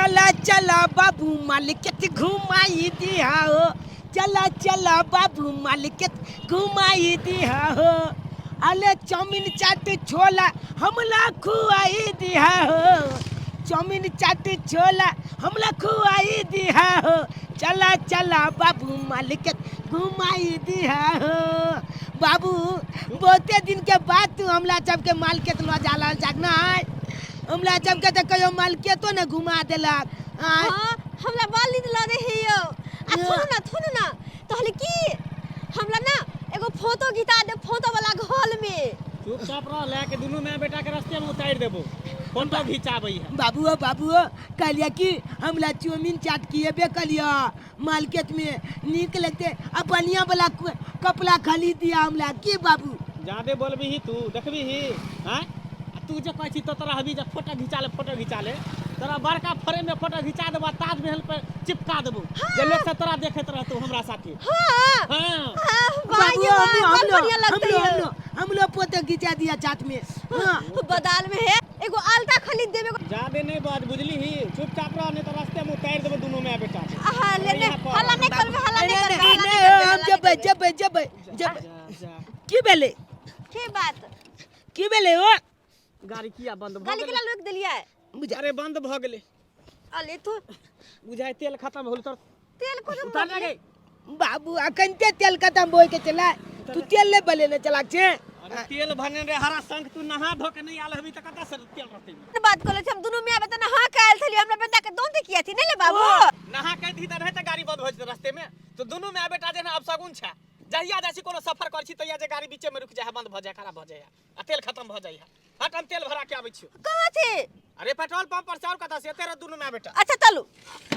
चला चला बाबू मालिकत घुमाई दिया हो, चला चला बाबू मालिकत घुमाई दिया हो, अले चाउमीन चाट छोला हमला खुआई दिया हो, चाउमीन चाट छोला हमला खुआई दिया हो, चला चला बाबू मालिकत घुमाई दिया हो। बाबू बहुते दिन के बाद तू हमला सबके मालिकत लो जाला जागना है, हमला सबके तो कहियो मालिकतो न घुमा देलक। हां हमला बाली दिला दे हियो आ थोनो ना तहले की हमला ना एगो फोटो खिचा दे फोटो वाला घर में। चुपचाप रह, लेके दुनू मां बेटा के रास्ते में उतार देबो, फोटो खिंचाबई है। बाबू कहलिया कि हमला चाउमीन चाट किए कलिया मार्केट में निक लगते, अब बढ़िया वाला कपड़ा खरीद दिया हमला की बाबू। ज्यादा बोलबी ही तू देखबी ही हैं, तू जे कहै छी तो तोरा हबी जे फोटो खिंचा ले तोरा बड़का फ्रेम में फोटो खिंचा देबो, ताजमहल पे चिपका देबो, जे लोग से तोरा देखत रहतो हमरा साथे। हां बाबू हम लोग फोटो खिंचा दिया चाट में। हां बदाल में है एगो आलता खरीद देबे। ज्यादा नहीं बात बुझली ही, चुपचाप रह नहीं तो रास्ते में उतार देबो दुनू में बेटा। हां ले हल्ला नहीं करबे हम जब की बेले की बात की बेले हो गाड़ी किया बंद भ गाली गेलै? केला रोक देलियै? अरे बंद भ गेलै। अले तो बुझाय तेल खत्म होल तो तेल को उतार लगे। बाबू अखनते तेल खत्म होय के चला, तू तेल ले बले न चला छे। अरे तेल भरने रे हरा संग तू नहा धो के नहीं आल हबी त कता से तेल रहते। बात कर ले हम दोनों में आबे त नहा काल थली हमरा बेटा के दोन किया थी नहीं ले बाबू। नहा के दी त रहे त गाड़ी बंद हो जते रास्ते में, तो दोनों में बेटा जे ना अब सगुन छ, जहिया जासी कोनो सफर कर छी तहिया जे गाड़ी बीचे में रुक जाय, बंद भ जाय, खराब भ जाय आ तेल खत्म भ जाय। हट हम तेल भरा के आबै छी। कहां थे? अरे पेट्रोल पंप पर चाउर कता से तेरा दोनों में बेटा। अच्छा चलो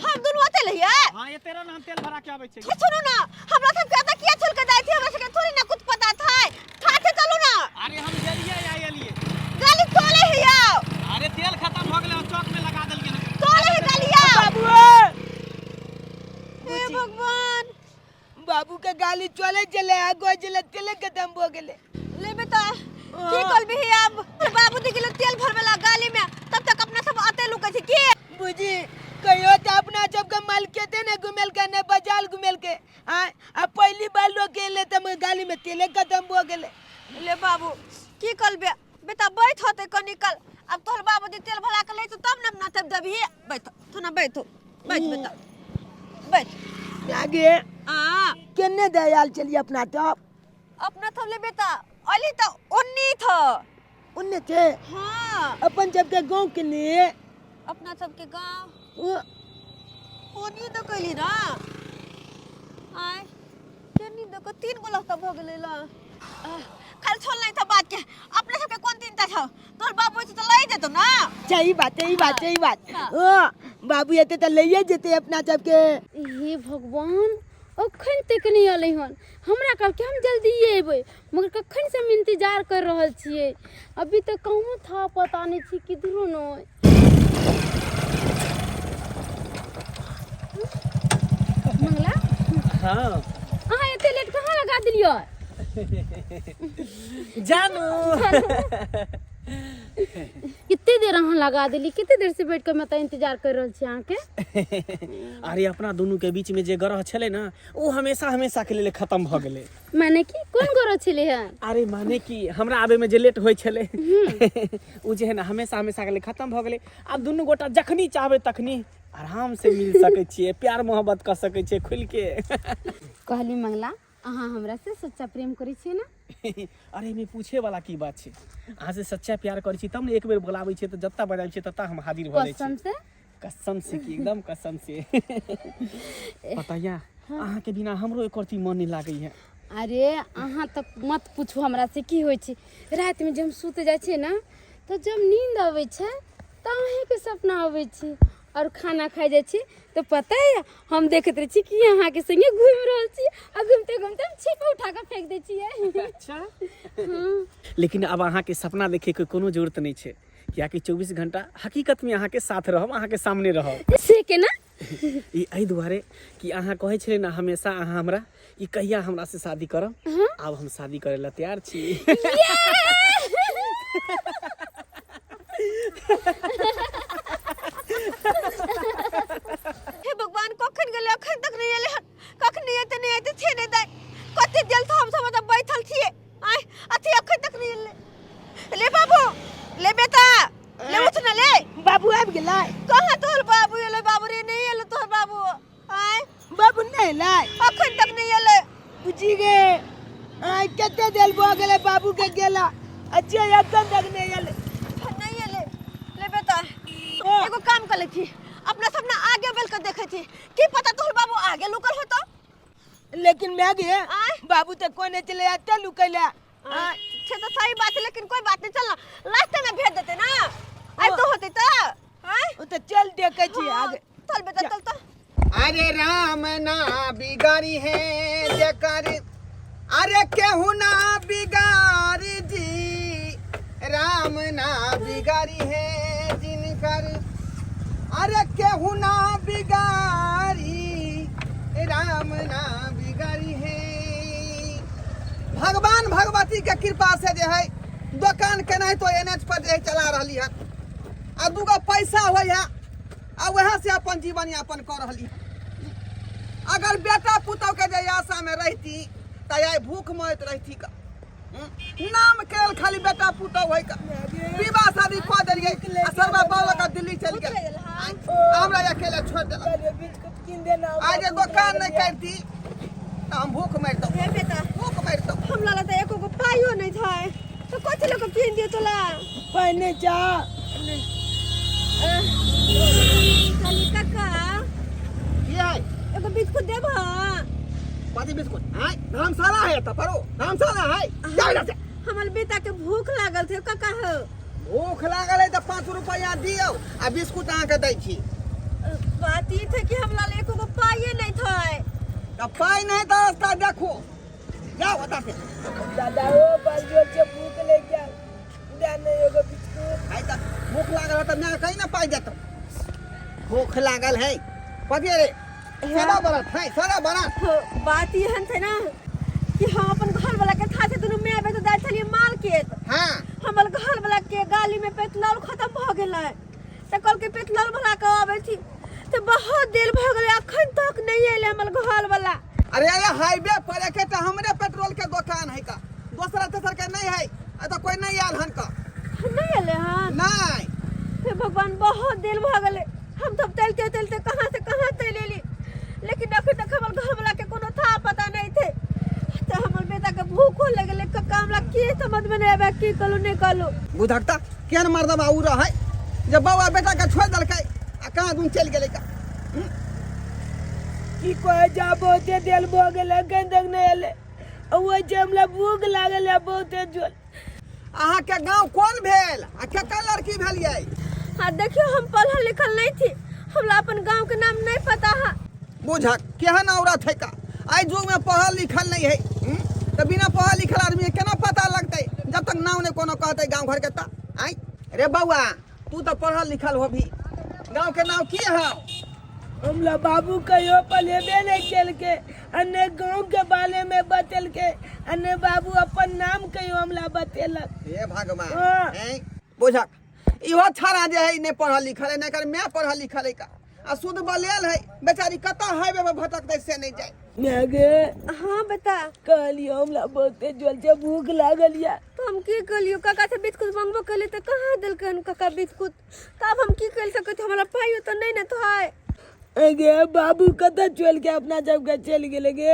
हम दोनों आते लइया। हां ये तेरा नाम तेल भरा के आबै छी। सुनो ना हमरा सब कहता किया चल के जाई थी, हमरा से थोड़ी ना कुछ पता था। ठाठे चलो ना। अरे हम गेलिए या एलिए गाली तोले हिया। अरे तेल खत्म भ गेलै, चौक में लगा देलिए हम। तोले ही गालिया बाबू हे भगवान बाबू के गाली चले चले आगो चले तेल खत्म हो गेले। ले बेटा की कल भी अब बाबू दी गेल तेल भरवेला गाली में, तब तक अपना सब आते लुकै छी की बुझी कहियो त अपना सब के मालके ते ने घुमेल के ने बाजार घुमेल के। आ पहली बार लोग के ले त गाली में तेल खत्म हो गेले। ले बाबू की कलबे बेटा बैठ होते कनिकल। अब तोहर बाबू दी तेल भरा के ले तो तब न तब दबी बैठ तो ना बैठ बेटा बैठ आगे आ केने दयाल चलिए अपना अपना थम ले बेटा अली तो उन्नी था उन्ने थे। हां अपन जब के गांव के लिए अपना सब के गांव वो ओनी तो कइली ना आय केनी दो को तीन गो लगता भ गेलै ला। कल छोड़ नहीं था बात के, अपने सब के कौन तीन था तोर बाबू तो लई देतो ना। सही बात ओ बाबू एते त लइए जेते अपना सब के। हे भगवान अखन तक नहीं आले हन, हमरा कल के हम जल्दी एबै, मगर कखन से हम इंतजार कर रहल छियै, अभी तक कहूं था पता नहीं छी किधरो न। मंगला हां अहाँ एते लेट कहां लगा दिलियो? जानू कितने देर अहाँ लगा दिली, कितने देर से बैठ के मैं इंतजार कर रहल छी अहाँ के। अरे अपना दोनों के बीच में जे ग्रह छले ना वो हमेशा के लिए खत्म भ गेले। माने की कौन गरो छले है? अरे माने की हमरा आबे में जे लेट होय छले उ जे है ना हमेशा के लिए खत्म भ गेले। अब दोनों गोटा जखनी चाहबे तखनी आराम से मिल सके छिए, प्यार मोहब्बत कर सके छिए खुल के। कहली मंगला अहाँ हमरा से सच्चा प्रेम करै छियै ना? अरे में पूछे वाला की बात छे, अहाँ से सच्चा प्यार करै छी तब ने एक बेर बुलाबै छी त जत्ता बजाबै छी तत्ता हम हाजिर भ जाय छी। कसम से की एकदम कसम से। बताइया अहाँ के बिना हमरो एक रती मन नहीं लागै है। अरे अहाँ तक मत पूछू हमरा से की होय छै। रात में जब हम सुते जाय छै ना तो जब नींद आवे छै त अहीं के सपना आवे छै, और खाना खाई जाय छी तो पता है हम देखत रही छी कि अहाँ के संगे घूम रहल छी, आ घूमते घूमते हम छिपा उठा के फेंक दै छियै। अच्छा लेकिन अब अहाँ के सपना देखे के कोनो जरूरत नहीं छे, किया कि 24 घंटा हकीकत में अहाँ के साथ रहब, अहाँ के सामने रहब। से के ना ई एहि दुआरे कि अहाँ कहै छले ना हमेशा अहाँ हमरा कि कहिया हमरा से शादी करब। अब हम शादी करे ला तैयार छी। तोहर बाबू एले बाबू रे नहीं एले तोहर बाबू आय बाबू नहीं लाए अखन तक नहीं एले बुझी गे आई केते देल बो गेले बाबू के गेला अच्छे एकदम तक नहीं आले नहीं एले ले बेटा एगो काम कर लेथी अपना सबने आगे बेल कर देखे थी की पता तोहर बाबू आगे लुकल होतो लेकिन मैं गए आय बाबू तो कोने चले आते लुकैला छे तो सही बात है लेकिन कोई बात नहीं चलना रास्ते में भेज देते ना आई तो होते तो आय वो तो चल देखे छी आगे चल बेटा चल तो अरे राम ना बिगाड़ी है जेकर अरे केहू ना बिगाड़ी जी राम ना बिगाड़ी है जिनकर अरे केहू ना बिगाड़ी राम ना बिगाड़ी है भगवान भगवती के कृपा से जो है दुकान के नहीं तो एनएच पर जो चला रही है आ दूगो पैसा हो है आ वहाँ से अपन जीवन यापन कर रही है अगर बेटा पुतौ के जे आशा में रहती तो आई भूख मरत रहती का नाम केल खाली बेटा पुतौ है का विवाह शादी कह देलिए आ सर्वा बाबा का दिल्ली चल गए हमरा अकेले छोड़ देला आज दुकान नहीं करती तो हम भूख मरतो ए बेटा भूख मरतो हम लाला तो एको को पाइयो नहीं था तो कथि लोग किन दियो तोला पहने जा खाली काका ये है एगो बिस्कुट देबा पाती बिस्कुट हाय धर्मशाला है त परो धर्मशाला है जा इधर से हमर बेटा के भूख लागल थे काका हो भूख लागल है त 5 रुपया दियो आ बिस्कुट अहाँ के दै छी बात ई थे कि हम लाला एको को पाइए नहीं था त पाई नहीं त रास्ता देखो जाओ बता से दादा ओ बाजू से भूख ले गया जाने एगो बिस्कुट हाय त भूख लागल है त मैं कहीं ना पाई देतो भूख लागल है पतिए रे सारा बरात है सारा बरात बात ये थे ना कि हम अपन घर वाला के था से दुनु में आबे तो दाई छलिए मार्केट हां हमर घर वाला के गाली में पेट्रोल खत्म भ गेल है त कल के पेट्रोल भरा के आबे थी तो बहुत देर भ गेल अखन तक नहीं आइले हमर घर वाला अरे ये हाईवे पर के त हमरे पेट्रोल के दुकान है का दूसरा तेसर के नहीं है आ तो कोई नहीं आल हन का नहीं आइले हां नहीं हे भगवान बहुत देर भ गेल हम सब चलते चलते कहां से कहां चले ली लेकिन अखन तक हमर घर वाला के कोनो था पता नहीं थे तो हमर बेटा के भूख लगल के कामला की समझ में नहीं आबे की कलू नहीं कलू बुधकता केन मर्दबा उ रह जब बाबा बेटा के छोड़ दलकै आ कहां दून चल गेलै का की कहे जा बहुते देल बो गेले गंदक नहीं आले ओ जमला भूख लागल है बहुते जोर अहाँ के गांव कौन भेल आ केकर लड़की भेलियै हां देखियो हम पढ़ल लिखल नहीं थी हमरा अपन गांव के नाम नहीं पता है बुझक केहन औरत है का आई जुग में पढ़ल लिखल नहीं है तो बिना पढ़ल लिखल आदमी के केना पता लगतै जब तक नाम नहीं कोनो कहतै गांव घर के त आई रे बौआ तू तो पढ़ल लिखल हो भी गांव के नाम की है हमला बाबू कहियो पलेबे नहीं चल के अन्ने गांव के बारे में बतल के अन्ने बाबू अपन नाम कहियो हमला बतेलक हे भगवान हाँ। हैं बुझक इहो छाड़ा जे है नहीं पढ़ल लिखल है नहीं कर मैं पढ़ल लिखल है का आ शुद्ध बलेल है बेचारी कता हाईवे में भटक दे से नहीं जाए मैं गे हां बता कहलियो हमला बहुते जोर से भूख लागल या तो हम की कलियो काका से बिस्कुट मांगबो कले तो कहां देलकन काका बिस्कुट तब हम की कर सकत हमरा पाइयो तो नहीं न तो है गे बाबू कता चल के अपना जब के चल गेले गे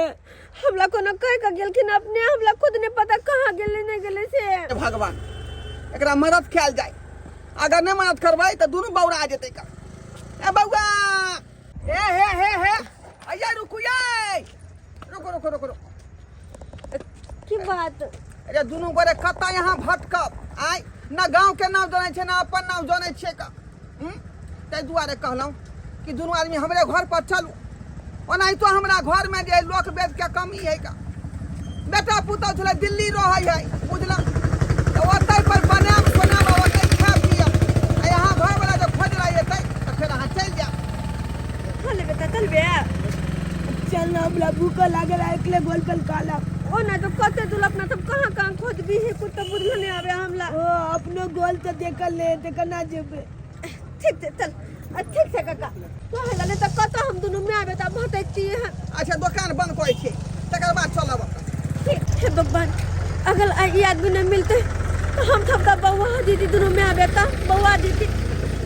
हमरा कोनो कह के गेलखिन अपने हमरा खुद नहीं पता कहां गेले नहीं गेले से हे भगवान एकरा मदद कैल जाए अगर नहीं मदद करबै तो दोनों बौरा आ जेतै का ए बौआ हे अया रुकू ये रुको की बात अरे दोनों गोरे कता यहाँ भटकब आय ना गांव के नाम जाने छे ना अपन नाम जाने छे का तै दुआरे कहलौं कि दोनों आदमी हमरे घर पर चलू ओनाही तो हमरा घर में जे लोक वेद के कमी है का बेटा पुतौ छले दिल्ली रहै है बुझलौ तो ओतै पर बनाम सोनाम ओतै खा पिया आ यहाँ घर वाला जो खोज रही है तो फिर अहाँ चल जाओ चल बेटा चल बे चल ना हमला भूख लागल है एकले गोल पर काला ओ ना तो कते दुल अपना सब कहां खोज भी है कुछ तो बुझल नहीं आवे हमला ओ अपनो गोल तो देखल ले ते कना जेबे ठीक है चल ठीक से काका कहे लगे तो कत हम दोनों में आवे त भटकती है अच्छा दुकान बंद करै छी तकर बाद चलब ठीक है भगवान अगर ये आदमी नहीं मिलते तो हम सब का बउआ दीदी दोनों में आवे त बउआ दीदी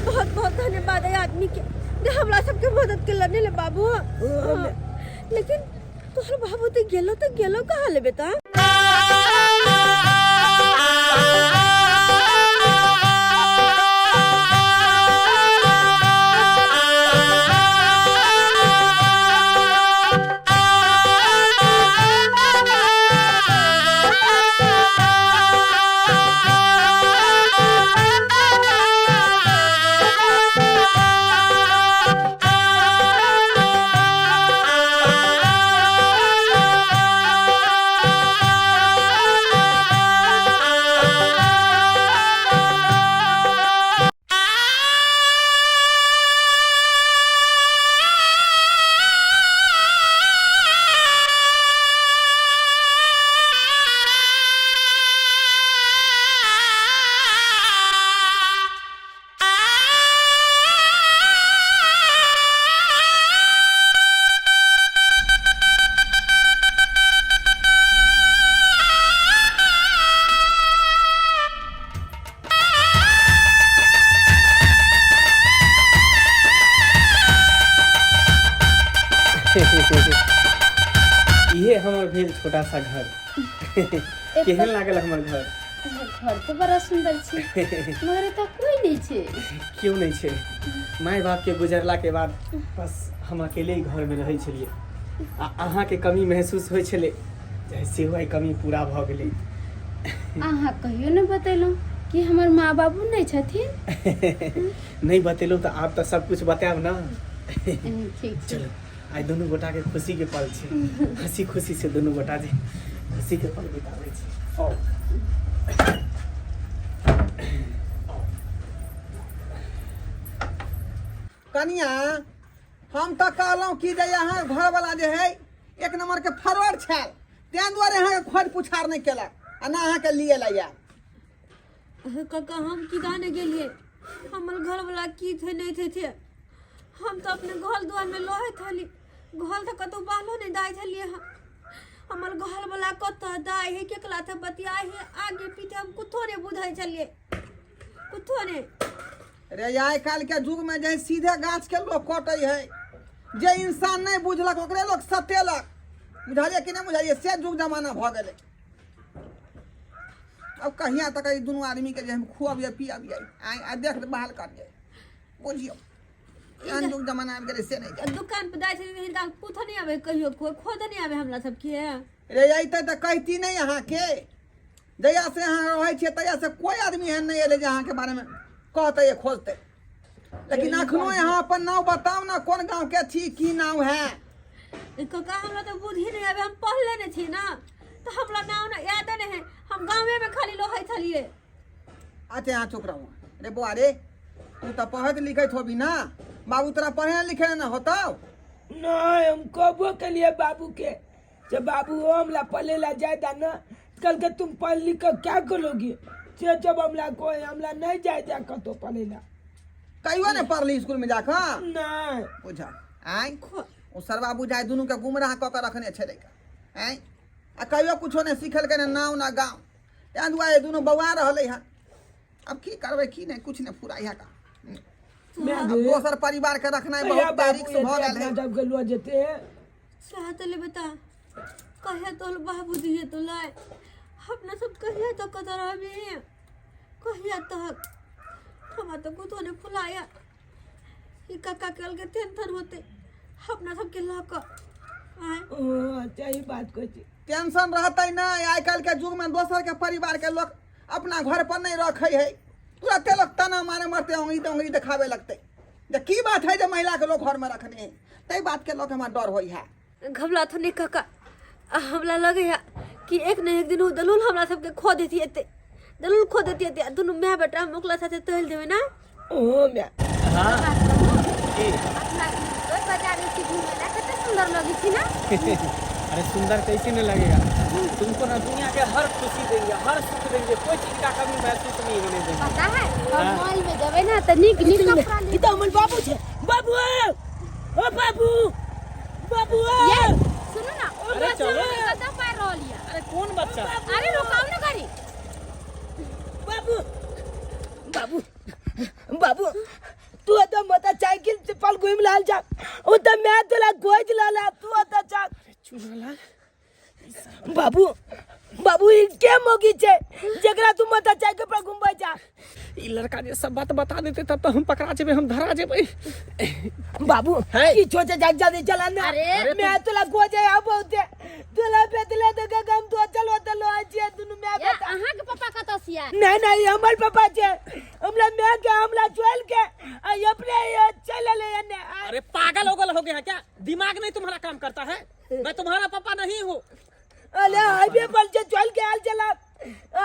बहुत बहुत धन्यवाद है आदमी हमनी के ने हमरा सबके मदद के लने ले बाबू लेकिन तोहर बाबू तो गेलो कहाँ ले बेटा ये हमर भेल छोटा सा घर केहन लागल हमर घर घर तो बड़ा सुंदर छे मगर एतऽ कोई नहीं छे क्यों नहीं छे माय बाप के गुजरला के बाद बस हम अकेले ही घर में रहै छलिए आ अहाँ के कमी महसूस होइ छले जैसे हुआ कमी पूरा भ गेलै अहाँ कहियो न बतेलौ कि हमर माँ बाबू नहीं छथिन नहीं बतेलौ तो आप तो सब कुछ बताब ना ठीक छे चलो आई दोनों गोटा के खुशी के पल छे हंसी खुशी से दोनों गोटा जे खुशी के पल बिताबै छी आओ कनिया हम तो कहलौं कि जे यहाँ घर वाला जे है एक नंबर के फरवर्ड छल तें दुआरे यहाँ के खोज पुछार नहीं केलक आ ना अहाँ के लिए लाया काका हम की गाने गेलिए हमर घर वाला की थे नहीं थे हम तो अपने घर द्वार में लोहे थली घर तो कतो बालो नहीं दाई थलिए हमर घर वाला कत दाई है केकला था बतियाई है आगे पीछे हम कुथो ने बुझाई चलिए कुथो ने रे आइ काल के युग में जे सीधे गाछ के लोग कटे है जे इंसान नहीं बुझलक ओकरे लोग सतेलक बुझलिए कि नहीं बुझलिए से युग जमाना भ गेलै अब कहिया तक ई दोनों आदमी के जे हम खुआबिए पियाबिए आ देख बहाल करिए बुझियो एहन युग जमाना आबि गेलै से नहीं दुकान पे दाई थे हिनका कुथो नहीं आवे कहियो खोद नहीं आवे हमरा सब के रे अइते तऽ कहती नहीं अहाँ के जहिया से अहाँ रहै छियै तहिया से कोई आदमी एहन नहीं एले जे अहाँ के बारे में कहते ये खोजते लेकिन अखनो यहाँ अपन नाम बताओ ना कौन गांव के थी की नाम है काका हमरा तो बुद्धि नहीं आवे हम पढ़ले नहीं थी ना तो हमरा नाम ना याद नहीं है हम गांवे में खाली लोहे थलिए अच्छा यहाँ चुप रहो रे बुआ रे तू तो पढ़त लिखत होबी ना बाबू तोरा पढ़े लिखे ना होता नहीं हम कहबो के लिए बाबू के जब बाबू हमला पढ़े ला जाता ना कल के तुम पढ़ लिख कर क्या करोगे जब हमला नहीं जाए तो पढ़े ला कहियो ने पढ़ली स्कूल में जाकर नहीं बुझा आई ओ सरवा बुझाए दुनू के गुमराह क के रखने छे लइका आई आ कहियो कुछो ने सिखल के ना नाव ना गाँव तें दुआरे दुनू बौआ रहले हन अब की करबे की नहीं कुछ नहीं फुराई है का अब दोसर परिवार के रखना बहुत रिस्क भ गेल है जब गलुआ जेते चाहत ले बता कहे तो बाबू दिए तो लाए अपना सब कहिया तो कदर अभी कहिया तक हम तो कुछ ने फुलाया ये काका कल के टेंशन होते अपना सब के लक आए अच्छा ही बात कोई टेंशन रहते ना आइ काल के युग में दोसर के परिवार के लोग अपना घर पर नहीं रखे है तुरंत लोग तना मारे मरते उंगली दिखावे लगते जे की बात है जो महिला के लोग घर में रखने हैं तई बात के लोग हमारा डर होई है घबला तो नहीं काका हमला लगे है कि एक न एक दिन वो दलूल हमरा सबके खो देती है दलूल खो देती है दोनों मैं बेटा मुकला साथे तहल देवे ना ओ मैं हां अपना कोई बाजार में घूमे ना कितना सुंदर लगी थी ना अरे सुंदर कैसे नहीं लगेगा तुमको ना दुनिया के हर खुशी देंगे हर सुख देंगे कोई चीज का कमी महसूस नहीं होने देंगे पता है हम मॉल में जबे ना त निक कपड़ा ले ई तो हमर बाबू छे बाबू ओ बाबू बाबू ये सुनो ना ओ अरे बच्चा चलो। कदम पार रह लिया अरे कौन बच्चा अरे रुकाओ ना गाड़ी बाबू बाबू बाबू तू आता मोटरसाइकिल से पल घूम लाल जा उ त मैं तोला खोज लाला तू आता जा चुनालाल बाबू बाबू ई के मोगी छे जकरा तू मोटरसाइकिल पर घूमबे जा ई लड़का जे सब बात बता देते तब तो हम पकड़ा जेबे हम धरा जेबे बाबू है? की छोटे जा जल्दी चला ना अरे, मैं तोला खोजे आ बहुते तोला बेतले तो के गम तो चलो चलो आज दुनु मैं या अहाँ के पापा कतऽ सिया नहीं नहीं हमर पापा छे हमला मैं के हमला चोल के आई अपने चल ले ने अरे पागल हो गया है क्या दिमाग नहीं तुम्हारा काम करता है मैं तुम्हारा पापा नहीं हूँ अरे हाईवे पर से चल के हाल चला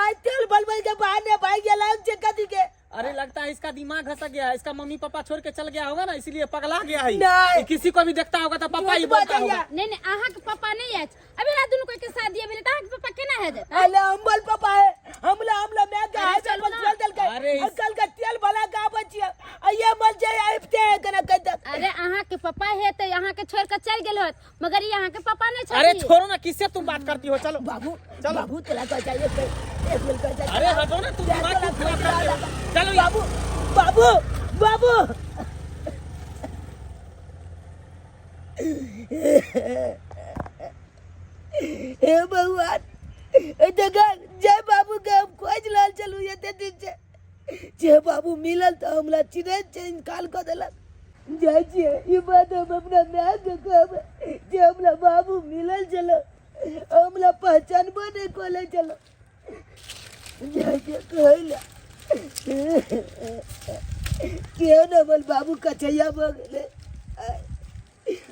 आज तेल बलबल के बहाने भाई गेला जे कदी के अरे लगता है इसका दिमाग घसक गया है इसका मम्मी पापा छोड़ के चल गया होगा ना इसीलिए पगला गया है नहीं। ये किसी को भी देखता होगा तो पापा ही बोलता होगा नहीं नहीं अहाँ के पापा नहीं है अबे रा दुनु कोई के शादी अबे त अहाँ के पापा केना है जे अरे हमल पापा है हमला मैं के हाईवे पर चल दल के अरे कल का तेल भला का बचिया ये मल जाए आइते कना कह दे अरे अहाँ के पापा है त अहाँ के छोड़ के चल गेल होत मगर ये अहाँ के पापा नहीं अरे छथि छोड़ो ना किससे तुम बात करती हो चलो बाबू चलो। बाबू तेरा का चाहिए एक मिल का चाहिए अरे हटो ना तुम दिमाग क्यों खराब करते हो चलो बाबू बाबू बाबू हे भगवान जगह जय बाबू के हम खोज लाल चलू ये दिन से जे बाबू मिलल तो हमला चिरे चेंज काल कर देलक जय जी ये बात हम अपना मैं के कहब जे हमला बाबू मिलल चलो हमला पहचान बने कोले चलो जय जी कहला क्यों न बोल बाबू कचैया बगले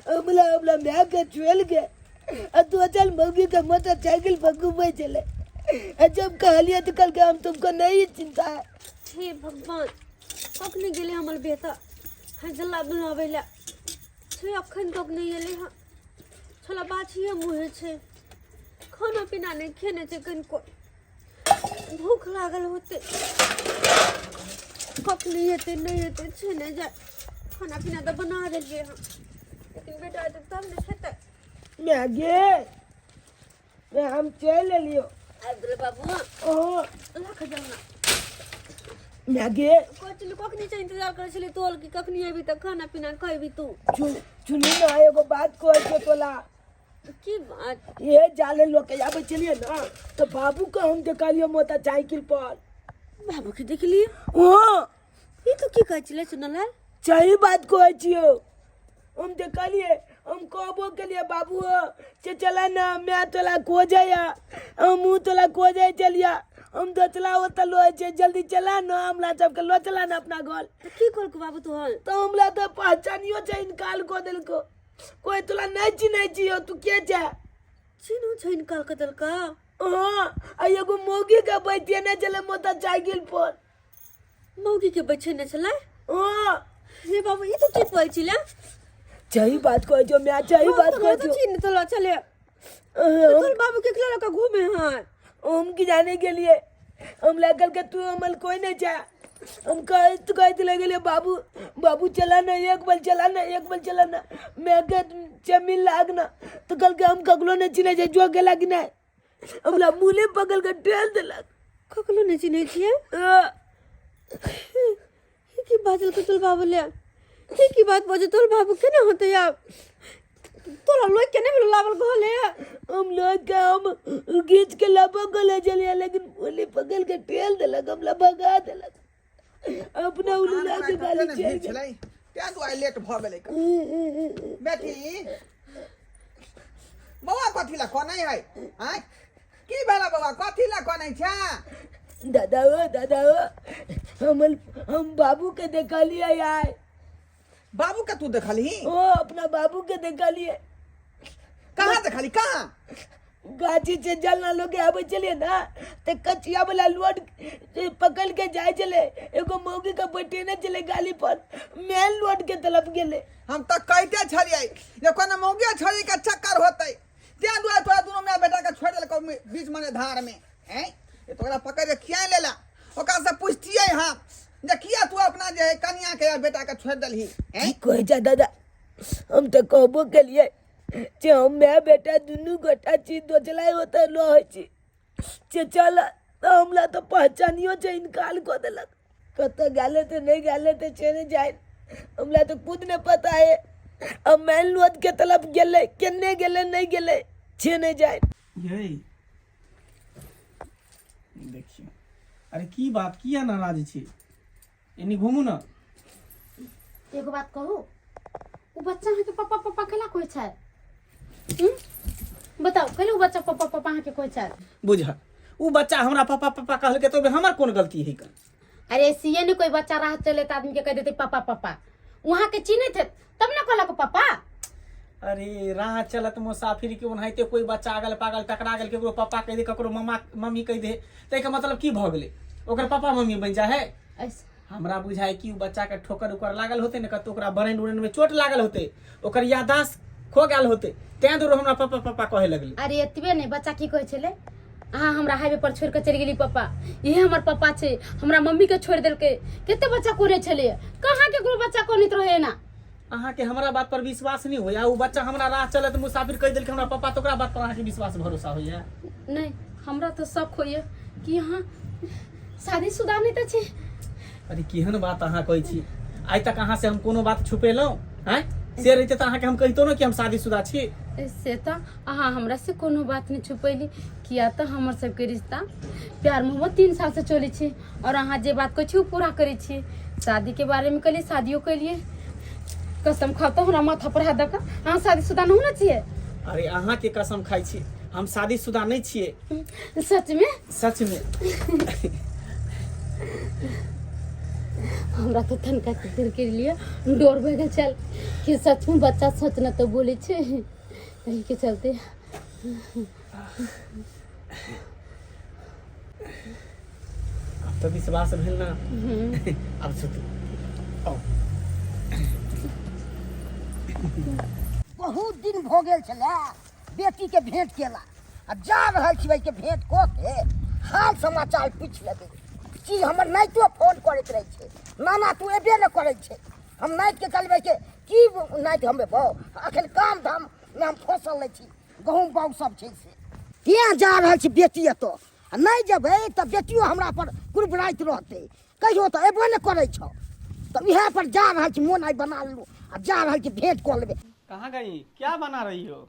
हमला हमला मैं के चल गए तू चल मौगी के मोटरसाइकिल पर घूमे चले जब कहलिए तो कल के हम तुमको नहीं चिंता है हे भगवान कखनी गेले हमर बेटा है जल्ला बनावेला छे अखन तक नहीं एले हां छोला बाछिए मुहे छे खाना पीना नहीं खेने छे कनको भूख लागल होते कखनी हेते नहीं हेते छे ने जा खाना पीना तो बना देलिए हां लेकिन बेटा तो तब ने खेते मैं हम चल लियो अरे बाबू ओ लाख जाना मैगे कोचली कखनी से इंतजार करे छले तोल की कखनी अभी तक खाना पीना कहबी तू चुनी ना एगो बात कह के तोला की बात ये जाले लोग के आबे चलिए ना तो बाबू को हम देखलियो मोटरसाइकिल पर बाबू के देख लिए ओ ये तो की कहै छले सुनलाल सही बात कहै छियो हम देखलिए हम कहबो के लिए बाबू से चला ना मैं तोला खोजया हम तोला खोजे चलिया हम तो चला होता लो छे जल्दी चला ना हमला सबके लो चला ना अपना घर तो की कर के बाबू तो हल तो हमला तो पहचानियो छै इनकाल को दिल को कोई तोला नहीं चिन्है छियो तू के छै चिन्हू छै इनकार के दल का हां आ एगो मौगी के बैठे ने चले मोटरसाइकिल पर मौगी के बैठे ने चले हां हे बाबू ये तो की कहै छले सही बात कह जो मैं सही बात कह तो जो चिन्ह तो चले तो बाबू के खिला का घूमे हां हम की जाने के लिए हम लेकर के तू अमल कोई नहीं चाह हम कह तू कहते लगे ले बाबू बाबू चला ना एक बार चला ना मैं के मिल लाग ना तो कल के हम कगलो ने चिने जे जो गेला कि नहीं हमला मुले पकड़ के टेल देलक ककलो ने चिन्है छिए ये की बात के तोल बाबू ले ये की बात बजे तोल बाबू केना होते यार तोरा लोग केने भी लावल घोले हम लोग के हम गीच के लबो को ले चलिए लेकिन मुले पकड़ के टेल देलक हमला भगा देलक अपना उल्ला के गाली चल छलै त्या दुआरे लेट भ गेलै बेटी बौआ कथी ला कोनै है हैं की भेला बौआ कथी ला कोनै छा दादा हम बाबू के देखलिए यार बाबू के तू देखली ओ अपना बाबू के देखलिए कहाँ देखली कहाँ गाछी से जलना लोग आवे चलिए ना ते कचिया वाला लोड पकड़ के जाए चले एगो मौगी का बैठे न चले गाली पर मेन लोड के तरफ गेले हम तो कहते छलिए ये कोनो मौगी छोरी के चक्कर होतै त्या दुआरे तोरा दोनों मेरा बेटा के छोड़ देलको बीच में धार में हैं ये तोरा पकड़ के किया लेला ओकरा से पूछतिए हम जे किया तू अपना जे कन्या के बेटा के छोड़ देलही हैं कोई जा दादा हम तो कहबो के लिए जे हम मैं बेटा दुनू गोटा चीज दोचलाई होता लो है छी जे चल तो हमला तो पहचानियो जे इनकाल को देलक कत गाले ते नहीं गाले ते चले जाए हमरा तो खुद ने पता है। अब मैं लोद के तरफ गेले केने गेले नहीं गेले छे नहीं जाए। यही देखियो, अरे की बात किया नाराज छी? इन्हीं घूमू ना। एगो बात कहू, वो बच्चा के पापा पापा केला कोई छै? बताओ कल वो बच्चा पापा पापा के कोई छै? बुझा, वो बच्चा हमरा पापा पापा कहल के तो हमर कौन गलती है? अरे सीए ने कोई बच्चा राह चले त आदमी के कह देते पापा पापा, वहां के चिन्हे थे तब ना कहला को पापा। अरे राह चलत मुसाफिर के ओनाहिते कोई बच्चा आगल पागल टकरा गेल, केकरो पापा कह दे, केकरो मम्मा मम्मी कह दे, ते के मतलब की भ गेले? ओकर पापा मम्मी बन जा है? हमरा बुझाय कि बच्चा के ठोकर उकर लागल होते ने, कतो ओकरा बरन उरन में चोट लागल होते, ओकर याददाश्त खो गेल होते, तें दूर हमरा पापा पापा कहे लगले। अरे एतबे नहीं, बच्चा की कहे छले, अहाँ हमरा हाईवे पर छोड़ के चली गेली पापा, ये हमर पापा छे, हमरा मम्मी के छोड़ देलके। केते बच्चा कोरे छले, कहां के कोई बच्चा कोनित रहे ना। अहाँ के हमरा बात पर विश्वास नहीं होया? वो बच्चा हमरा राह चलत मुसाफिर कह देल के हमरा पापा, तो ओकरा बात पर अहाँ के विश्वास भरोसा होया? नहीं, हमरा तो शक होइए कि यहाँ शादीशुदा नहीं त छे। अरे केहन बात अहाँ कहै छी? आइ तक अहाँ से हम कोनो बात छुपेलौं हैं? से रहते त अहाँ के हम कहितो न कि हम शादीशुदा छी। से त अहाँ हमरा से कोनो बात नहीं छुपैली, किया त हमर सबके रिश्ता प्यार मोहब्बत 3 साल से चले छे, और अहाँ जे बात कहै छी पूरा करै छी। शादी के बारे में कहली, शादियों के लिए कसम खाओ तो हमरा माथा पर हाथ दक, अहाँ शादीशुदा नहीं होना चाहिए। अरे अहाँ के कसम खाइ छी, हम शादीशुदा नहीं छिए। सच में? सच में। हमरा तो तनका देर के लिए डर भए गेल चल कि सच में बच्चा सच न तो बोले छे, यही के चलते। अब तो विश्वास भेल ना। अब सुतू। आओ। बहुत दिन भ गेल छले बेटी के भेंट केला, आ जा रहल छी भाई के भेंट क के हाल समाचार पूछ लेबे। की हमर नाइतो फोन करैत रहे छे, नाना तू एबे न करे छे, हम नाइट के चलबे के की नाइट हमे बो अखन काम धाम में हम फसल ले छी, गहूम बाऊ सब छै से। किया जा रहल छी बेटी एतो, आ नहीं जेबे त बेटियो हमरा पर कुरबराइत रहते, कहियो त एबे न करे छो, त इहे पर जा रहल छी, मोन आई बना लू आ जा रहल छी भेंट क लेबे। कहाँ गई? क्या बना रही हो?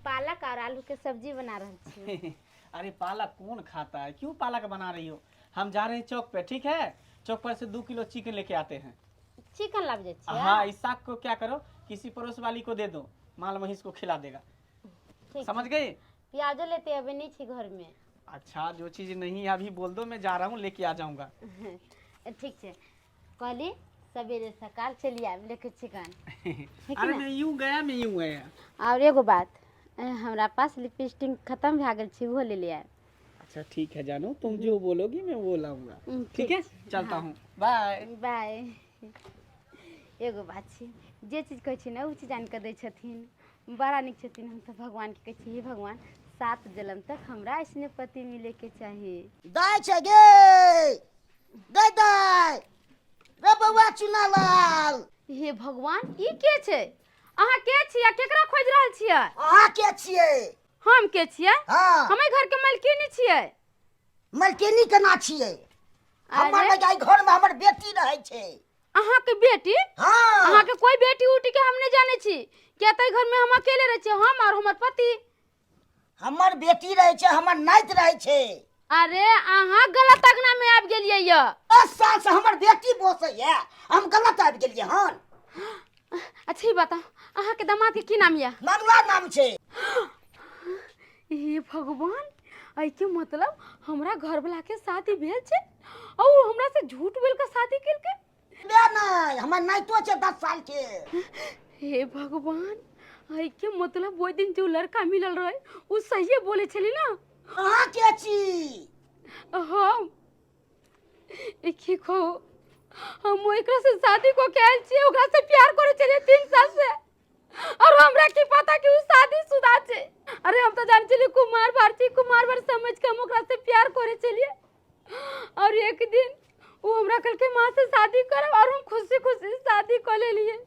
पालक और आलू के सब्जी बना रही छी। अरे पालक कौन खाता है? क्यों पालक बना रही हो? हम जा रहे हैं चौक पे, ठीक है? चौक पर से 2 किलो चिकन लेके आते हैं। चिकन लाभ जाए? हाँ, इस साग को क्या करो, किसी पड़ोस वाली को दे दो, माल महिष को खिला देगा। समझ गई? प्याजो लेते अभी नहीं थी घर में। अच्छा, जो चीज नहीं है अभी बोल दो, मैं जा रहा हूँ लेके आ जाऊंगा। ठीक है, कहली सवेरे सकाल चलिए आब लेके चिकन। अरे मैं यूं गया। और एगो बात, हमरा पास लिपस्टिक खत्म भए गेल छी, वो ले ले आए। अच्छा ठीक है जानू, तुम जो बोलोगी मैं वो लाऊंगा। ठीक है, चलता हूँ। Bye bye. एगो बात छी, जे चीज कहै छी ना उ चीज आनि कऽ दै छथिन, बड़ा नीक छथिन। हम तो भगवान के कहै छी, हे भगवान 7 जन्म तक हमरा ऐसने पति मिले के चाहिए। दाय छै गे, दाय दाय रे बउआ चुनालाल। हे भगवान, ई के छै? अहाँ के छियै? केकरा खोज रहल छियै? अहाँ के छियै? हम के छियै? हाँ, हमे घर के मालकिन छियै। मलकिनी केना छियै? हमर लगे घर में हमर बेटी रहै छै। अहाँ के बेटी? हाँ, अहाँ के कोई बेटी उटी के हम नहीं जाने छी, क्या तै घर में हम अकेले रहे छी, हम और हमर पति। हमर बेटी रहै छै, हमर नाइत रहै छै। अरे अहाँ गलत अगना में आबि गेलियै य। 10 साल से हमर बेटी बोसै है, हम गलत आबि गेलियै हन। अच्छा ई बताओ, अहाँ के दामाद के की नाम य? मंगला नाम छै। हे भगवान, आई के मतलब हमरा घर वाला के शादी भेल छै और हमरा से झूठ बोल के शादी केल के? बे नहीं, हमर नाइतो छै 10 साल के। हे भगवान, आई के मतलब वो दिन जो लड़का मिलल रहे उ सही बोले छली ना? अहाँ के छी? हम एक खो, हम एकरा से शादी को कैल छी, ओकरा से प्यार करे छलिए 3 साल से, और हमरा की पता कि उ शादीशुदा छै। अरे हम तो जान छली कुमार भारती, कुमार भर समझ के हम ओकरा से प्यार करे छलिए, और एक दिन वो हमरा कल के माँ से शादी करब, और हम खुशी खुशी शादी कर ले लिए।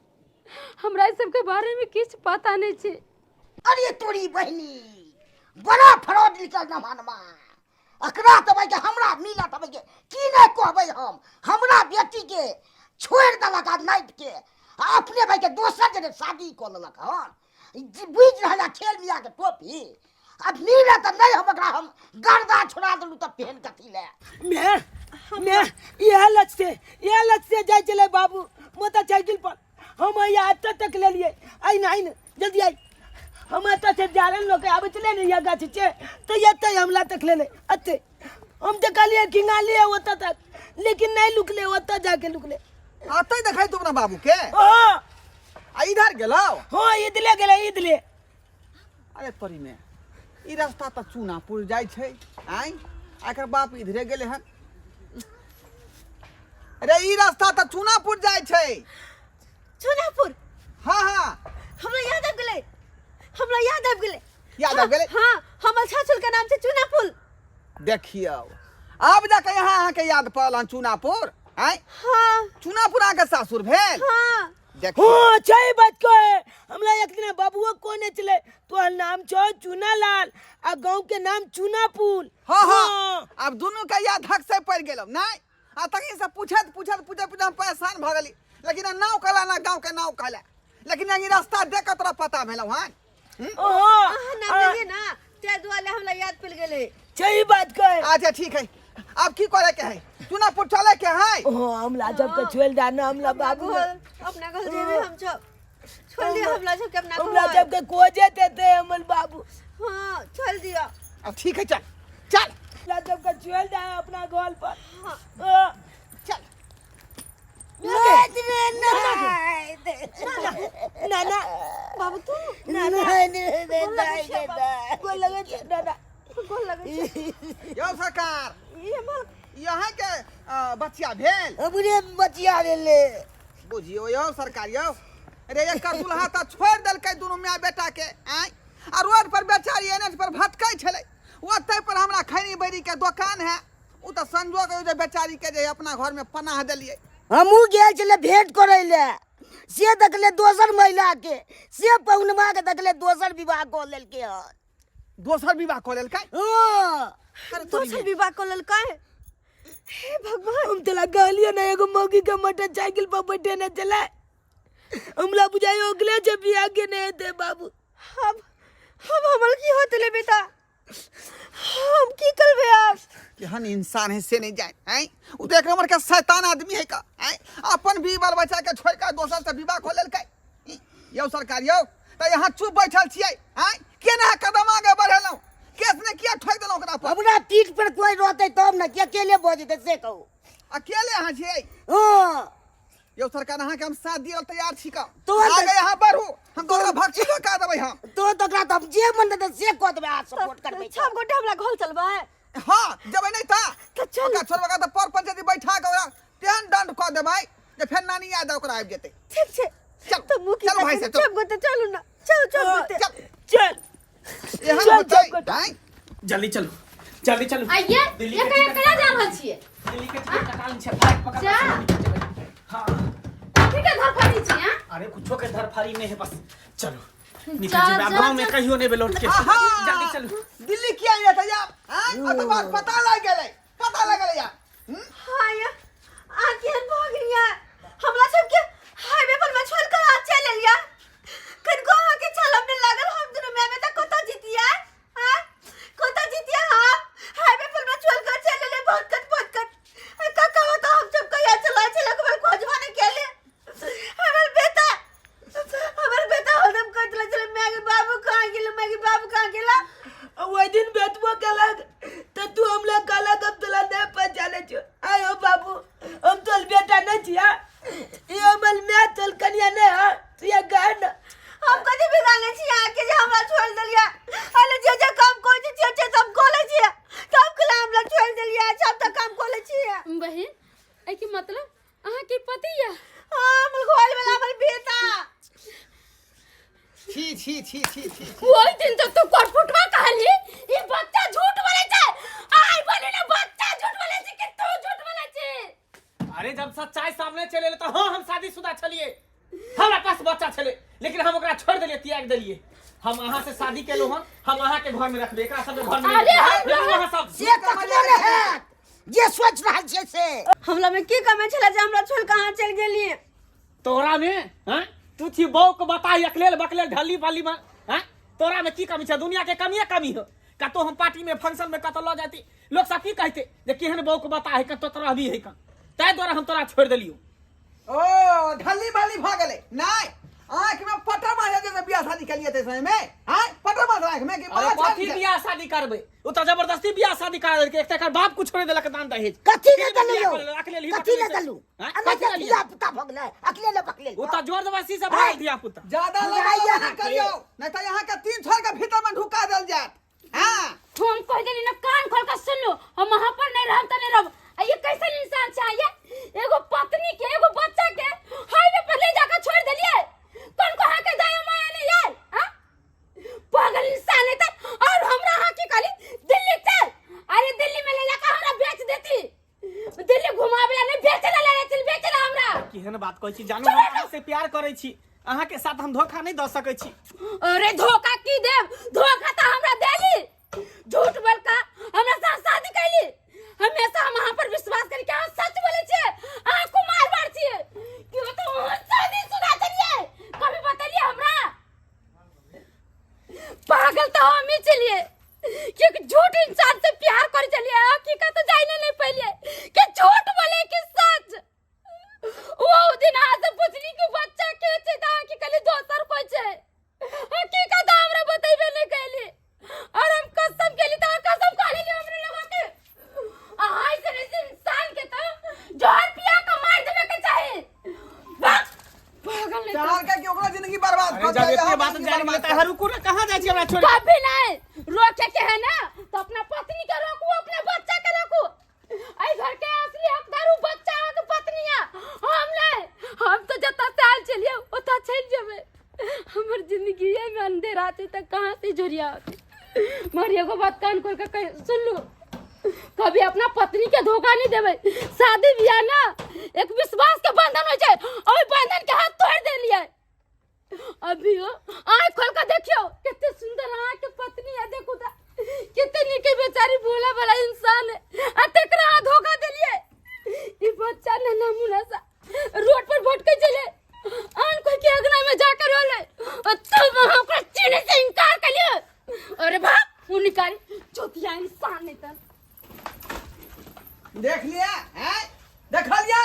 हमरा इस सब के बारे में कुछ पता नहीं छै। अरे तोरी बहनी बड़ा फ्रॉड निकल न मानमा, अकरा तबे के हमरा मिला तबे के की नहीं कहबै हम। हमरा बेटी के छोड़ देलक आ नाइट के अपने भाई के दोसर जने शादी कर लेलक हन बुझ रहला खेल मिया के टोपी अब नीला त नहीं हम एकरा हम गर्दा छोड़ा देलू त पहन कथी ले मैं ये लच से जाय चले बाबू मोटरसाइकिल पर हम यहाँ तक ले लिए आई ना जल्दी आई हम आता से जारन लोग आबे चले ने या गाछ छे तो यते हमला तक ले अते हम तो कहलिए खिंगा लिए होता तक लेकिन नहीं लुकले होता जाके लुकले आते देखाई तुम ना बाबू के हां आ इधर गेलो हां इधले गेले इधले अरे तोरी में ई रास्ता त चूनापुर जाय छै आई आकर बाप इधरे गेले हन अरे ई रास्ता त चूनापुर जाय छै चुनापुर हां हां हमरा याद आबि गेलै हमरा याद आबि गेलै याद आबि गेलै हां हमर छछुल के नाम छै चुनापुर देखियो अब जाके यहाँ आके याद पड़ल हन चूनापुर आई हां चूनापुर आके सासुर भेल हां देखियो हां छै बात को हमरा एक दिन बाबूओ कोने चले तो नाम छो चूनालाल आ गांव के नाम चूनापुर हाँ हाँ अब दोनों का याद हक से पड़ गेलो नहीं आ तकी से पूछत हम परेशान भ गेली लेकिन नाव कहला ना गांव के नाव कहला लेकिन ये रास्ता देख के तोरा पता भेलौ हन अहाँ नाम लेलिए ना ते दुआले हमरा याद पड़ गेलै सही बात कहे अच्छा ठीक है अब की करे के है चूनापुर चले के है हमला जब के छोड़ दाना हमला बाबू अपना घर जेबे हम सब छोड़ दिया हमला सब के अपना घर हमला जब के खोजे देते हमल बाबू हां छोड़ दिया अब ठीक है चल चल हमला जब के छोड़ दा अपना घर पर चल ना ना बाबू तू ना गोल लगे दादा गोल लगे यो सरकार ये माल यहाँ के बच्चिया भेल हमरे बचिया ले बुझियो यो सरकार यो अरे एक दुल्हा त छोड़ देलकै दुनू माय बेटा के आई आ रोड पर बेचारी एनएच पर भटकै छलै ओतै पर हमरा खैनी बैरी के दुकान है उ त संजोग जे बेचारी के जे अपना घर में पनाह देलिए हमू गेल छले भेंट करे ले से देखले दोसर महिला के से पौनमा के देखले दोसर विवाह को लेल के दोसर विवाह कर लेलकै हां दोसर विवाह कर लेलकै हे भगवान हम तला कहलियो ना एगो मौगी के मोटरसाइकिल पर बैठे न चला हमला बुझायो अगले जे बियाह के नहीं दे बाबू हम हमर की होतले बेटा हम की करबे अब केहन इंसान है से नहीं जाए हैं उ तो एक नंबर के शैतान आदमी है का हैं अपन भी बाल बच्चा के छोड़ के दोसर से विवाह कर लेलकै यो सरकार यो त यहाँ चुप बैठल छियै हैं केना कदम आगे बढ़ेलौ केस ने किया ठोक देलौ ओकरा पर हमरा पीठ पर कोई रोते तब न के अकेले बोझते से कहू अकेले यहाँ छियै हां यो सरकार अहाँ के हम साथ दियल तैयार छी का तो आगे यहाँ बढ़ू हम तोरा भक्ति का देबै हम तो तकरा त जे मन दे से कह देबे आ सपोर्ट करबे सब गोटे हमरा घर चलबे हां जबै नहीं ता तो चल ओकरा छोड़बा त पर पंचायती बैठा के ओकरा तेहन दंड क देबै जे फेर नानी याद ओकरा आबि जेतै ठीक छै चल तो मुकी चल भाई से चल सब गोटे चलू ना चल गोटे चल चल यहाँ होतै हैं जल्दी चलो आइए दिल्ली ये के कहिया जा रहल छियै दिल्ली के टिकट कटाल छै फ्लाइट पकड़ जा। हां ठीक है घर फड़ी छी हां अरे कुछो के धरफारी नहीं है बस चलो निकल जा, जेबे जा, गांव में जा। कहियो नहीं लौट के आहा! जल्दी चलो दिल्ली किया जाता यार हैं अब तो बात पता लग गेलै यार हां या आके भ गइया हमरा सब के हाईवे पर में छोड़ कर आ चल लिया कन को आके चल हमने लागल हम दोनों में त कोता जीतिया हां कोता जीतिया हां हाईवे पर में छोड़ कर चल ले बहुत कट का कहो तो हम सब कहिया चला को खोजवा ने के लिए हमर बेटा हम कटला चले मैं बाबू कहां गेला वो दिन बेटबो केलक त तू हमला काला कब तला नहीं पहचाने छ आयो बाबू हम तोल बेटा नहीं छिया ये हमल मैं तोल कनिया नहीं है तू ये गान हम कदी बिगाड़ले छी आके जे हमरा छोड़ देलिया अले जे काम कोइ जे सब कोले छी सब कला हमरा छोड़ देलिया सब त काम कोले छी बहन ए की मतलब अहाँ के पति या हम घर वाला हमर बेटा छी ओइ दिन तो तू कोटफुटवा कहली ई बच्चा झूठ बोले छै आई बोले ना बच्चा झूठ बोले छै कि तू झूठ बोले छै अरे जब सच्चाई सामने चले तो हां हम शादीशुदा छलिए हमरा पास बच्चा छले लेकिन हम ओकरा छोड़ देलिए त्याग देलिए हम अहाँ से शादी केलो हन हम अहाँ के घर में रखबे एकरा सब घर में अरे वहाँ सब से तकले नहीं है जे सोच रहल छै से हमरा में की कमी छले जे हमरा छोड़ कहाँ चल गेलिए? तोरा में हाँ तू थी बहू को बताई अकलेल बकलेल ढली बली में हाँ तोरा में की कमी छै? दुनिया के कमी हो कतो हम पार्टी में फंक्शन में कतो ल जाती लोग सब की कहते जे केहन बहू को बता है कतो तोरा भी है का तै द्वारा हम तोरा छोड़ देलियो। ओ ढली बाली भ गेले नहीं आंख में पटा मारे दे बियाह शादी के लिए समय में हां पटा मार आंख में कि अरे कथी बियाह शादी करबे उ त जबरदस्ती बियाह शादी करा देलके एक तकर बाप कुछ छोड़ देलक दान दहेज कथी ले दलू कथी ले दलू अना के बियाह पुता भगले अकेले पकले उ त जोर जबरदस्ती से भाग दिया पुता ज्यादा लड़ाई यहाँ करियो नहीं तो यहाँ के 3 छोर के भीतर में ढुका देल जात। हां हम कह देली ना कान खोल कर सुन लो हम वहां पर नहीं रहब त नहीं रहब। ये कैसन इंसान चाहिए एगो पत्नी के एगो बच्चा के हाईवे पर ले जाकर छोड़ देलिए कौन को हां के दया माया नहीं यार हां पागल इंसान है तब और हमरा हां की खाली दिल्ली चल अरे दिल्ली में ले जाकर हमरा बेच देती दिल्ली घुमावेला नहीं बेचला ले चल बेचला हमरा केहन बात कहै छी जानो हम से प्यार करै छी अहाँ के साथ हम धोखा नहीं द सकै छी। अरे धोखा की देव धोखा त हमरा देली झूठ बोल का हमरा साथ शादी कैली हमेशा हम वहां पर विश्वास करी के सच बोले छे आ कुमार बार छे कि वो तो शादी सुना चलिए कभी बतलिए हमरा पागल तो हम ही चलिए कि झूठ इंसान से प्यार कर चलिए हकीकत तो जाने नहीं पहले कि झूठ बोले कि सच वो दिन आज से पूछली कि बच्चा के छे ता कि खाली दोसर कोई छे हकीकत हमरा बतैबे नहीं कैली और हम कसम केली ता कसम खाली ले हमरे लगा के हाय से इंसान के तो जोर पिया का मार देवे के चाहे पागल नहीं चार के ओकरा जिंदगी बर्बाद कर जब इतने बात जान लेता है रुको ना कहां जाय छी हमरा छोड़ कभी नहीं रोके के है ना तो अपना पत्नी के रोको अपने बच्चा के रोको आई घर के असली हकदार बच्चा के पत्निया हम नहीं हम तो जता से आल चलिए ओता चल जेबे हमर जिंदगी में अंधेरा थे त कहां से जोरिया मारिया को बात कान खोल के सुन लो कभी अपना पत्नी के धोखा नहीं देवे शादी बियाह ना एक विश्वास के बंधन हो जाए और बंधन के हाथ तोड़ दे लिया अभी हो आँख खोल कर देखियो कितने सुंदर आँख के पत्नी है देखो ता कितनी के बेचारी भोला भला इंसान है अतकरा धोखा दे लिए ये बच्चा नन्हा मुन्ना सा रोड पर भटके चले आँख खोल के अगना में जाकर रोले और तुम वहां पर चीने से इनकार कर लिया अरे बाप वो निकाली चौथिया इंसान नहीं था देख लिया हैं देख लिया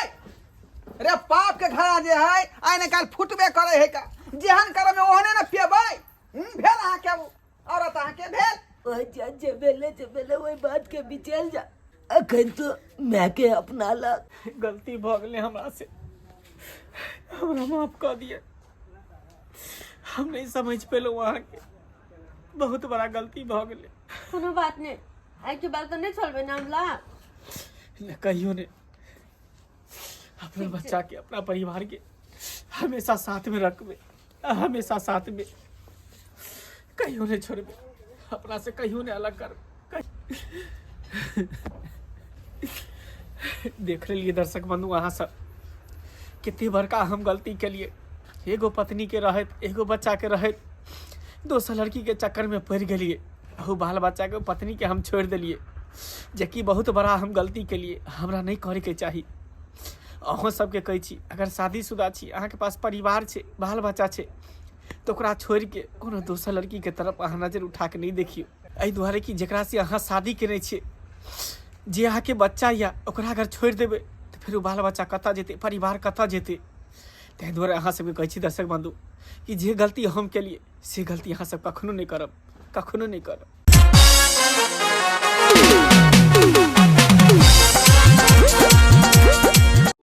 रे पाप के घड़ा जे है आने काल फुटबे करे है का जेहन करे में ओहने न पियबै भेल अहाँ के औरत अहाँ के भेल ओ जे बेले ओई बात के बिचल जा अखन तो मैं के अपना लग गलती भ गेले हमरा से हमरा माफ कर दिए हम नहीं समझ पेलो वहां के बहुत बड़ा गलती भ गेले कोनो बात नहीं आई के बात तो नहीं छोड़बे ना हमला न कहियो ने अपने बच्चा के अपना परिवार के हमेशा साथ में रखबे हमेशा साथ में कहियो ने छोड़बे अपना से कहियो ने अलग कर देख लिए दर्शक बंधु अहाँ सब कितनी बड़का हम गलती के लिए एगो पत्नी के रहत एगो बच्चा के रहत दोसर लड़की के चक्कर में पड़ गलिए अहू बाल बच्चा के पत्नी के हम छोड़ दिलिए जबकि बहुत बड़ा हम गलती के लिए हमरा नहीं करे के चाहिए। अहों सबके कहै छी अगर शादीशुदा छी अहाँ के पास परिवार छे बाल बच्चा छे तो ओकरा छोड़ के कोनो दोसर लड़की के तरफ अहाँ नजर उठा के नहीं देखियो एहि दुआरे कि जेकरा से अहाँ शादी केने छे जे अहाँ के बच्चा या ओकरा अगर छोड़ देबे तो फिर बाल बच्चा कतऽ जेते परिवार कतऽ जेते ताहि दुआरे अहाँ सबके कहै छी दर्शक बंधु कि जे गलती हम केलिए से गलती अहाँ सब कखनो नहीं करब कखनो नहीं करब।